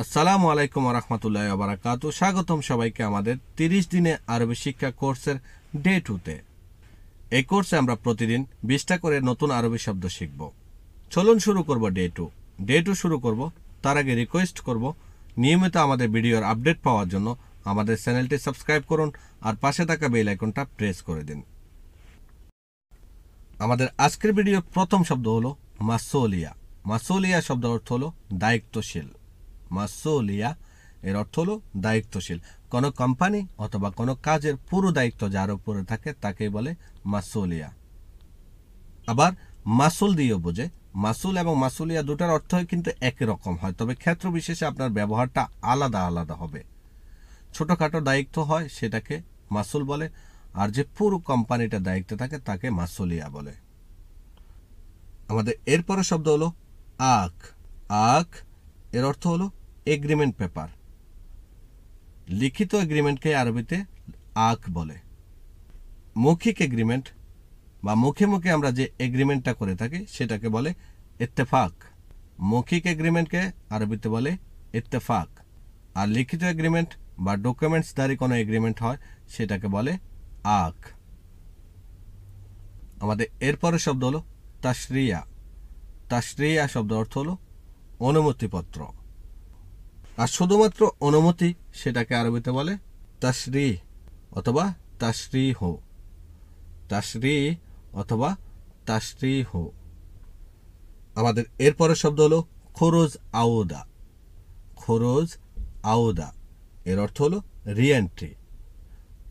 আসসালামু আলাইকুম ওয়া রাহমাতুল্লাহি ওয়া বারাকাতুহু। স্বাগতম সবাইকে আমাদের 30 দিনে আরবি শিক্ষা কোর্সের ডে 2-তে। এই কোর্সে আমরা প্রতিদিন 20টা করে নতুন আরবি শব্দ শিখব। চলুন শুরু করব ডে 2। ডে 2 শুরু করব তার আগে রিকোয়েস্ট করব নিয়মিত আমাদের ভিডিওর আপডেট পাওয়ার জন্য আমাদের চ্যানেলটি সাবস্ক্রাইব করুন আর পাশে থাকা বেল আইকনটা প্রেস করে দিন। আমাদের আজকের ভিডিওর প্রথম শব্দ হলো মাসউলিয়া। মাসউলিয়া শব্দের অর্থ হলো দায়িত্বশীল। মাসউলিয়া এর অর্থ হলো দায়িত্বশীল। কোনো কোম্পানি অথবা কোনো কাজের পুরো দায়িত্ব যার উপরে থাকে তাকেই বলে মাসউলিয়া। আবার মাসুল দিয়েও বোঝে। মাসুল এবং মাসুলিয়া দুটার অর্থই কিন্তু একই রকম হয়, তবে ক্ষেত্র বিশেষে আপনার ব্যবহারটা আলাদা আলাদা হবে। ছোটোখাটো দায়িত্ব হয় সেটাকে মাসুল বলে, আর যে পুরো কোম্পানিটা দায়িত্বে থাকে তাকে মাসুলিয়া বলে। আমাদের এরপরের শব্দ হলো আক। আক এর অর্থ হলো এগ্রিমেন্ট পেপার। লিখিত এগ্রিমেন্টকে আরবিতে আক বলে। মৌখিক এগ্রিমেন্ট বা মুখে মুখে আমরা যে এগ্রিমেন্টটা করে থাকি সেটাকে বলে ইত্তেফাক। মৌখিক এগ্রিমেন্টকে আরবিতে বলে ইত্তেফাক, আর লিখিত এগ্রিমেন্ট বা ডকুমেন্টসধারী কোনো এগ্রিমেন্ট হয় সেটাকে বলে আক। আমাদের এরপরের শব্দ হলো তাশরিয়া। তাশরিয়া শব্দ অর্থ হলো অনুমতিপত্র, আর শুধুমাত্র অনুমতি সেটাকে আরবিতে বলে তাশরিহ অথবা তাশরিহ। তাশরিহ অথবা তাশরিহ। আমাদের এরপরের শব্দ হলো খুরুজ আউদা। খুরুজ আউদা এর অর্থ হলো রিএন্ট্রি।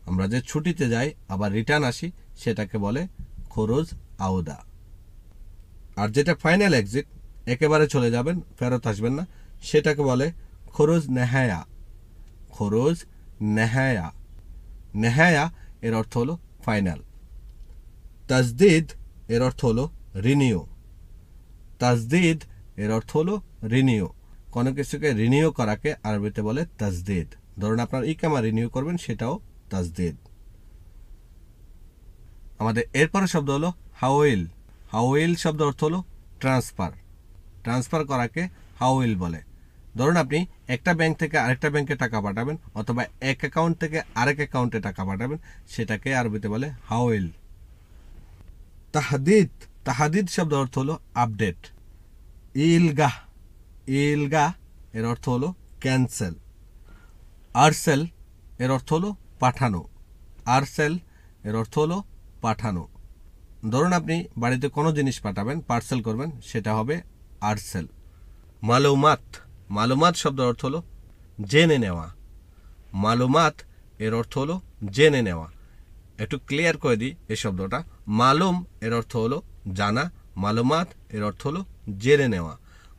আমরা যে ছুটিতে যাই আবার রিটার্ন আসি সেটাকে বলে খুরুজ আউদা। আর যেটা ফাইনাল এক্সিট, একেবারে চলে যাবেন ফেরত আসবেন না, সেটাকে বলে খুরুজ নেহায়া। খুরুজ নেহায়া। নেহায়া এর অর্থ হলো ফাইনাল। তাজদিদ এর অর্থ হলো রিনিউ। তাজদিদ এর অর্থ হলো রিনিউ। কোনো কিছুকে রিনিউ করাকে আরবিতে বলে তাজদিদ। ধরুন আপনার ইকামা রিনিউ করবেন, সেটাও তাজদিদ। আমাদের এরপরের শব্দ হলো হাওইল। হাওইল শব্দ অর্থ হলো ট্রান্সফার। ট্রান্সফার করাকে হাওইল বলে। ধরুন আপনি একটা ব্যাংক থেকে আরেকটা ব্যাংকে টাকা পাঠাবেন অথবা এক অ্যাকাউন্ট থেকে আরেক অ্যাকাউন্টে টাকা পাঠাবেন, সেটাকে আরবিতে বলে হাওইল। তাহদিদ। তাহদিদ শব্দ অর্থ হলো আপডেট। ইলগাহ। ইলগাহ এর অর্থ হলো ক্যান্সেল। আরসেল এর অর্থ হলো পাঠানো। আরসেল এর অর্থ হলো পাঠানো। ধরুন আপনি বাড়িতে কোনো জিনিস পাঠাবেন, পার্সেল করবেন, সেটা হবে আরসেল। মালুমাত। মালুমাত শব্দের অর্থ হলো জেনে নেওয়া। মালুমাত এর অর্থ হলো জেনে নেওয়া। একটু ক্লিয়ার করে দিই এই শব্দটা। মালুম এর অর্থ হলো জানা, মালুমাত এর অর্থ হলো জেনে নেওয়া।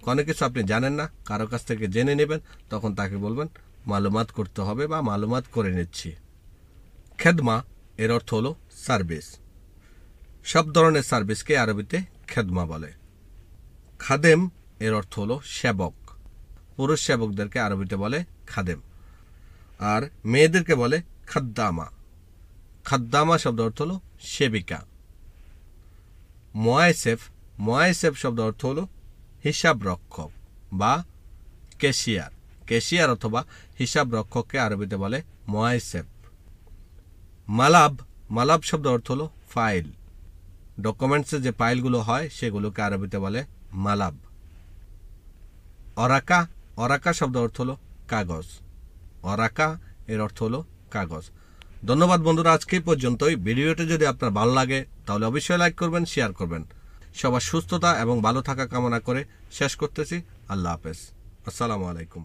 কোনো কিছু আপনি জানেন না, কারো কাছ থেকে জেনে নেবেন, তখন তাকে বলবেন মালুমাত করতে হবে বা মালুমাত করে নিচ্ছি। খেদমা এর অর্থ হলো সার্ভিস। সব ধরনের সার্ভিসকে আরবিতে খেদমা বলে। খাদেম এর অর্থ হলো সেবক। পুরুষ সেবকদেরকে আরবিতে বলে খাদেম, আর মেয়েদেরকে বলে খাদ্দামা। খাদ্দামা শব্দ অর্থ হলো সেবিকা। মোয়াইসেফ। মোয়াইসেফ শব্দ অর্থ হলো হিসাব রক্ষক বা ক্যাশিয়ার। ক্যাশিয়ার অথবা হিসাব রক্ষককে আরবিতে বলে মোয়াইসেফ। মালাব। মালাব শব্দ অর্থ হলো ফাইল। ডকুমেন্টসে যে ফাইলগুলো হয় সেগুলোকে আরবিতে বলে মালাব। অরাকা। অরাকা শব্দ অর্থ হলো কাগজ। অরাকা এর অর্থ হলো কাগজ। ধন্যবাদ বন্ধুরা, আজকে পর্যন্তই। ভিডিওটি যদি আপনার ভালো লাগে তাহলে অবশ্যই লাইক করবেন, শেয়ার করবেন। সবার সুস্থতা এবং ভালো থাকা কামনা করে শেষ করতেছি। আল্লাহ হাফেজ। আসসালামু আলাইকুম।